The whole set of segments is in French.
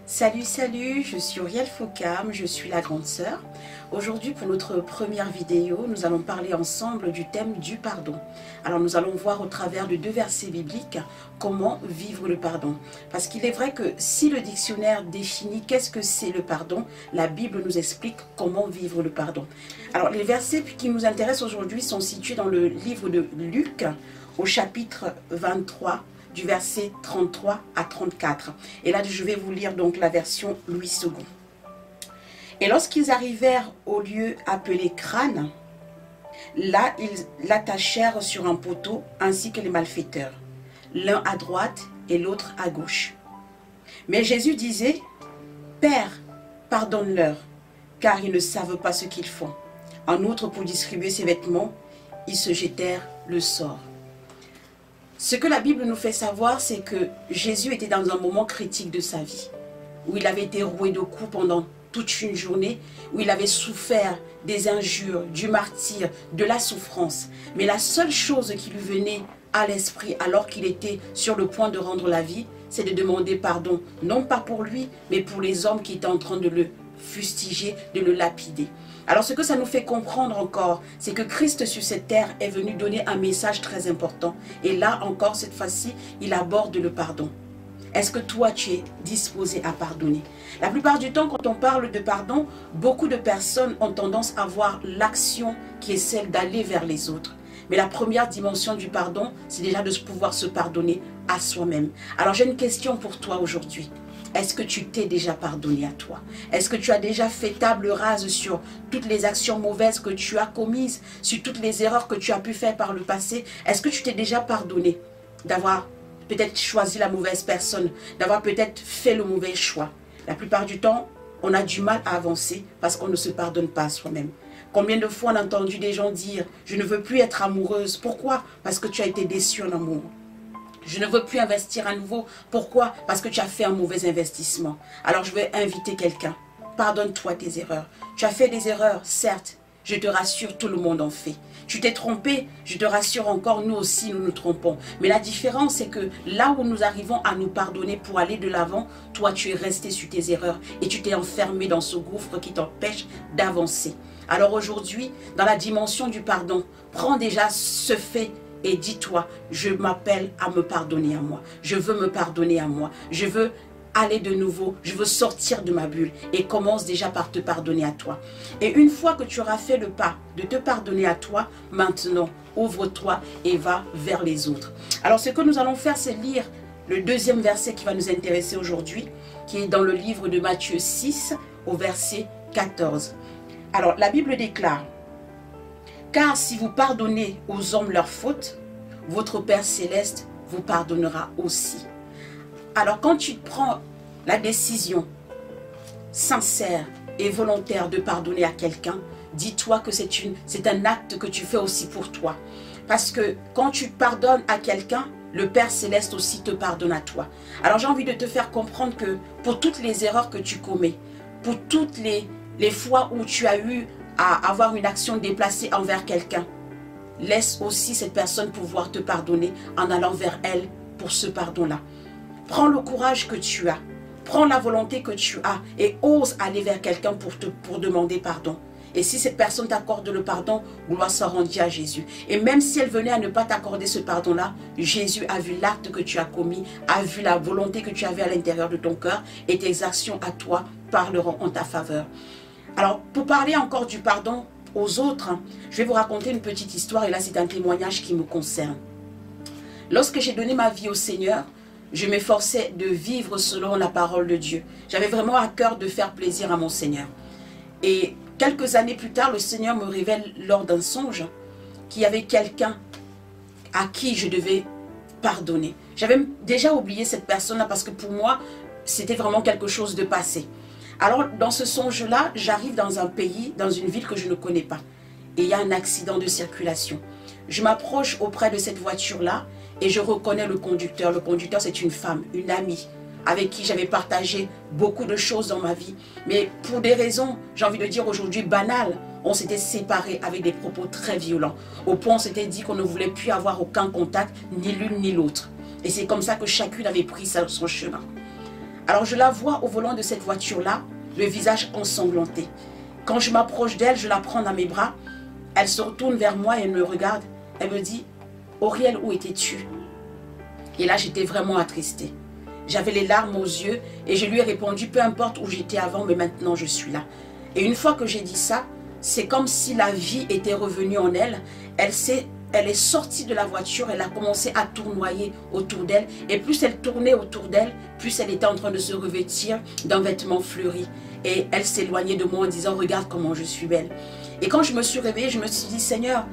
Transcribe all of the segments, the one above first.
Salut, salut, je suis Auriel Focam, je suis la grande sœur. Aujourd'hui, pour notre première vidéo, nous allons parler ensemble du thème du pardon. Alors, nous allons voir au travers de deux versets bibliques comment vivre le pardon. Parce qu'il est vrai que si le dictionnaire définit qu'est-ce que c'est le pardon, la Bible nous explique comment vivre le pardon. Alors, les versets qui nous intéressent aujourd'hui sont situés dans le livre de Luc, au chapitre 23, du verset 33 à 34. Et là, je vais vous lire donc la version Louis II. Et lorsqu'ils arrivèrent au lieu appelé Crâne, là, ils l'attachèrent sur un poteau, ainsi que les malfaiteurs, l'un à droite et l'autre à gauche. Mais Jésus disait, « Père, pardonne-leur, car ils ne savent pas ce qu'ils font. » En outre, pour distribuer ses vêtements, ils se jetèrent le sort. Ce que la Bible nous fait savoir, c'est que Jésus était dans un moment critique de sa vie, où il avait été roué de coups pendant toute une journée, où il avait souffert des injures, du martyre, de la souffrance. Mais la seule chose qui lui venait à l'esprit alors qu'il était sur le point de rendre la vie, c'est de demander pardon, non pas pour lui, mais pour les hommes qui étaient en train de le fustiger, de le lapider. Alors ce que ça nous fait comprendre encore, c'est que Christ sur cette terre est venu donner un message très important. Et là encore, cette fois-ci, il aborde le pardon. Est-ce que toi, tu es disposé à pardonner? La plupart du temps, quand on parle de pardon, beaucoup de personnes ont tendance à voir l'action qui est celle d'aller vers les autres. Mais la première dimension du pardon, c'est déjà de pouvoir se pardonner à soi-même. Alors j'ai une question pour toi aujourd'hui. Est-ce que tu t'es déjà pardonné à toi? Est-ce que tu as déjà fait table rase sur toutes les actions mauvaises que tu as commises, sur toutes les erreurs que tu as pu faire par le passé? Est-ce que tu t'es déjà pardonné d'avoir peut-être choisi la mauvaise personne, d'avoir peut-être fait le mauvais choix? La plupart du temps, on a du mal à avancer parce qu'on ne se pardonne pas à soi-même. Combien de fois on a entendu des gens dire « Je ne veux plus être amoureuse ». Pourquoi? Parce que tu as été déçu en amour. Je ne veux plus investir à nouveau. Pourquoi? Parce que tu as fait un mauvais investissement. Alors je vais inviter quelqu'un. Pardonne-toi tes erreurs. Tu as fait des erreurs, certes. Je te rassure, tout le monde en fait. Tu t'es trompé, je te rassure encore, nous aussi nous nous trompons. Mais la différence, c'est que là où nous arrivons à nous pardonner pour aller de l'avant, toi tu es resté sur tes erreurs et tu t'es enfermé dans ce gouffre qui t'empêche d'avancer. Alors aujourd'hui, dans la dimension du pardon, prends déjà ce fait et dis-toi, je m'appelle à me pardonner à moi. Je veux me pardonner à moi. Je veux aller de nouveau. Je veux sortir de ma bulle. Et commence déjà par te pardonner à toi. Et une fois que tu auras fait le pas de te pardonner à toi, maintenant, ouvre-toi et va vers les autres. Alors ce que nous allons faire, c'est lire le deuxième verset qui va nous intéresser aujourd'hui, qui est dans le livre de Matthieu 6, au verset 14. Alors la Bible déclare: car si vous pardonnez aux hommes leurs fautes, votre Père Céleste vous pardonnera aussi. Alors quand tu prends la décision sincère et volontaire de pardonner à quelqu'un, dis-toi que c'est un acte que tu fais aussi pour toi. Parce que quand tu pardonnes à quelqu'un, le Père Céleste aussi te pardonne à toi. Alors j'ai envie de te faire comprendre que pour toutes les erreurs que tu commets, pour toutes les fois où tu as eu à avoir une action déplacée envers quelqu'un, laisse aussi cette personne pouvoir te pardonner en allant vers elle pour ce pardon-là. Prends le courage que tu as, prends la volonté que tu as et ose aller vers quelqu'un pour demander pardon. Et si cette personne t'accorde le pardon, gloire soit rendue à Jésus. Et même si elle venait à ne pas t'accorder ce pardon-là, Jésus a vu l'acte que tu as commis, a vu la volonté que tu avais à l'intérieur de ton cœur et tes actions à toi parleront en ta faveur. Alors, pour parler encore du pardon aux autres, je vais vous raconter une petite histoire et là, c'est un témoignage qui me concerne. Lorsque j'ai donné ma vie au Seigneur, je m'efforçais de vivre selon la parole de Dieu. J'avais vraiment à cœur de faire plaisir à mon Seigneur. Et quelques années plus tard, le Seigneur me révèle lors d'un songe qu'il y avait quelqu'un à qui je devais pardonner. J'avais déjà oublié cette personne-là parce que pour moi, c'était vraiment quelque chose de passé. Alors, dans ce songe-là, j'arrive dans un pays, dans une ville que je ne connais pas. Et il y a un accident de circulation. Je m'approche auprès de cette voiture-là et je reconnais le conducteur. Le conducteur, c'est une femme, une amie, avec qui j'avais partagé beaucoup de choses dans ma vie. Mais pour des raisons, j'ai envie de dire aujourd'hui banales, on s'était séparés avec des propos très violents. Au point, on s'était dit qu'on ne voulait plus avoir aucun contact, ni l'une ni l'autre. Et c'est comme ça que chacune avait pris son chemin. Alors je la vois au volant de cette voiture-là, le visage ensanglanté. Quand je m'approche d'elle, je la prends dans mes bras. Elle se retourne vers moi et elle me regarde. Elle me dit, Auriel, où étais-tu? Et là, j'étais vraiment attristée. J'avais les larmes aux yeux et je lui ai répondu, peu importe où j'étais avant, mais maintenant je suis là. Et une fois que j'ai dit ça, c'est comme si la vie était revenue en elle. Elle est sortie de la voiture, elle a commencé à tournoyer autour d'elle. Et plus elle tournait autour d'elle, plus elle était en train de se revêtir d'un vêtement fleuri. Et elle s'éloignait de moi en disant, regarde comment je suis belle. Et quand je me suis réveillée, je me suis dit, Seigneur,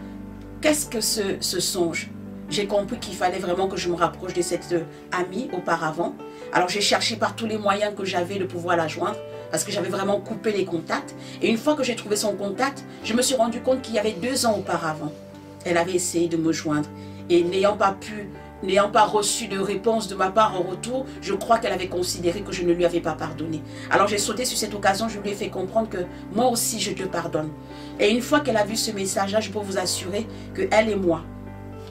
qu'est-ce que ce songe? J'ai compris qu'il fallait vraiment que je me rapproche de cette amie auparavant. Alors j'ai cherché par tous les moyens que j'avais de pouvoir la joindre, parce que j'avais vraiment coupé les contacts. Et une fois que j'ai trouvé son contact, je me suis rendu compte qu'il y avait 2 ans auparavant, elle avait essayé de me joindre. Et n'ayant pas reçu de réponse de ma part en retour, je crois qu'elle avait considéré que je ne lui avais pas pardonné. Alors j'ai sauté sur cette occasion, je lui ai fait comprendre que moi aussi je te pardonne. Et une fois qu'elle a vu ce message-là, je peux vous assurer que elle et moi,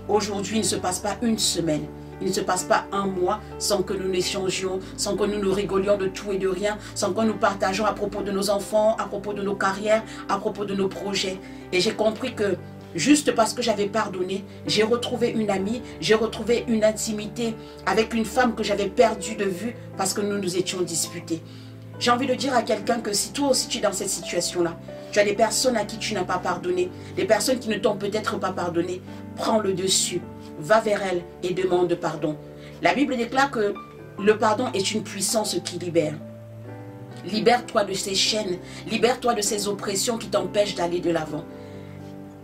aujourd'hui, il ne se passe pas une semaine, il ne se passe pas un mois sans que nous n'échangions, sans que nous nous rigolions de tout et de rien, sans que nous partageons à propos de nos enfants, à propos de nos carrières, à propos de nos projets. Et j'ai compris que juste parce que j'avais pardonné, j'ai retrouvé une amie, j'ai retrouvé une intimité avec une femme que j'avais perdue de vue parce que nous nous étions disputés. J'ai envie de dire à quelqu'un que si toi aussi tu es dans cette situation-là, tu as des personnes à qui tu n'as pas pardonné, des personnes qui ne t'ont peut-être pas pardonné, prends le dessus, va vers elles et demande pardon. La Bible déclare que le pardon est une puissance qui libère. Libère-toi de ces chaînes, libère-toi de ces oppressions qui t'empêchent d'aller de l'avant.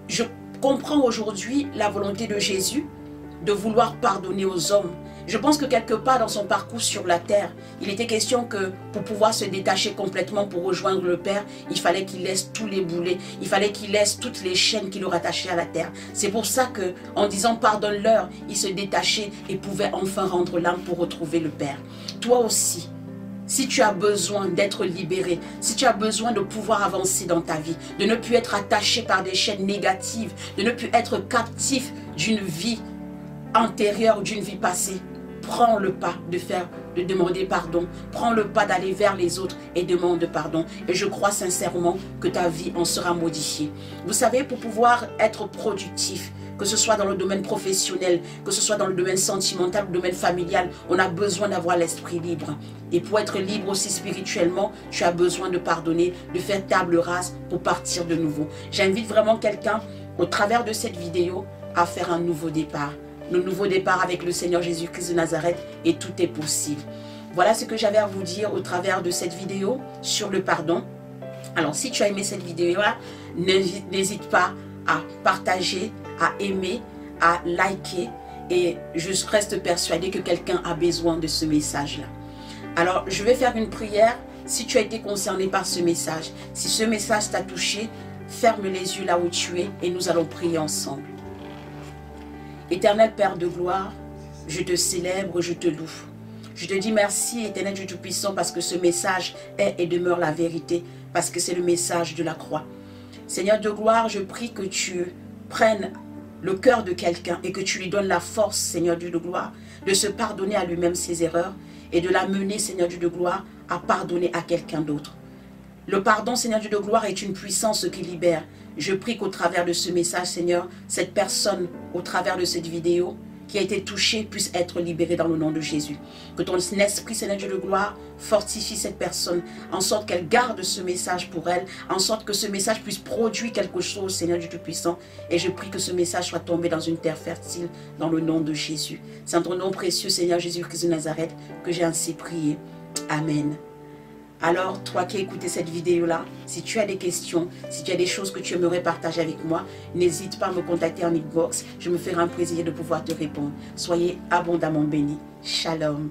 Je comprends aujourd'hui la volonté de Jésus de vouloir pardonner aux hommes. Je pense que quelque part dans son parcours sur la terre, il était question que pour pouvoir se détacher complètement pour rejoindre le Père, il fallait qu'il laisse tous les boulets, il fallait qu'il laisse toutes les chaînes qui le rattachaient à la terre. C'est pour ça que, en disant pardonne-leur, il se détachait et pouvait enfin rendre l'âme pour retrouver le Père. Toi aussi, si tu as besoin d'être libéré, si tu as besoin de pouvoir avancer dans ta vie, de ne plus être attaché par des chaînes négatives, de ne plus être captif d'une vie antérieure ou d'une vie passée, prends le pas de demander pardon. Prends le pas d'aller vers les autres et demande pardon. Et je crois sincèrement que ta vie en sera modifiée. Vous savez, pour pouvoir être productif, que ce soit dans le domaine professionnel, que ce soit dans le domaine sentimental, le domaine familial, on a besoin d'avoir l'esprit libre. Et pour être libre aussi spirituellement, tu as besoin de pardonner, de faire table rase pour partir de nouveau. J'invite vraiment quelqu'un, au travers de cette vidéo, à faire un nouveau départ. Le nouveau départ avec le Seigneur Jésus-Christ de Nazareth, et tout est possible. Voilà ce que j'avais à vous dire au travers de cette vidéo sur le pardon. Alors si tu as aimé cette vidéo-là, n'hésite pas à partager, à aimer, à liker, et je reste persuadée que quelqu'un a besoin de ce message-là. Alors je vais faire une prière. Si tu as été concerné par ce message, si ce message t'a touché, ferme les yeux là où tu es et nous allons prier ensemble. Éternel Père de gloire, je te célèbre, je te loue. Je te dis merci, Éternel Dieu Tout-Puissant, parce que ce message est et demeure la vérité, parce que c'est le message de la croix. Seigneur de gloire, je prie que tu prennes le cœur de quelqu'un et que tu lui donnes la force, Seigneur Dieu de gloire, de se pardonner à lui-même ses erreurs et de l'amener, Seigneur Dieu de gloire, à pardonner à quelqu'un d'autre. Le pardon, Seigneur Dieu de gloire, est une puissance qui libère. Je prie qu'au travers de ce message, Seigneur, cette personne, au travers de cette vidéo, qui a été touchée, puisse être libérée dans le nom de Jésus. Que ton esprit, Seigneur Dieu de gloire, fortifie cette personne, en sorte qu'elle garde ce message pour elle, en sorte que ce message puisse produire quelque chose, Seigneur Dieu Tout-Puissant. Et je prie que ce message soit tombé dans une terre fertile, dans le nom de Jésus. C'est en ton nom précieux, Seigneur Jésus-Christ de Nazareth, que j'ai ainsi prié. Amen. Alors, toi qui as écouté cette vidéo-là, si tu as des questions, si tu as des choses que tu aimerais partager avec moi, n'hésite pas à me contacter en inbox. Je me ferai un plaisir de pouvoir te répondre. Soyez abondamment bénis. Shalom.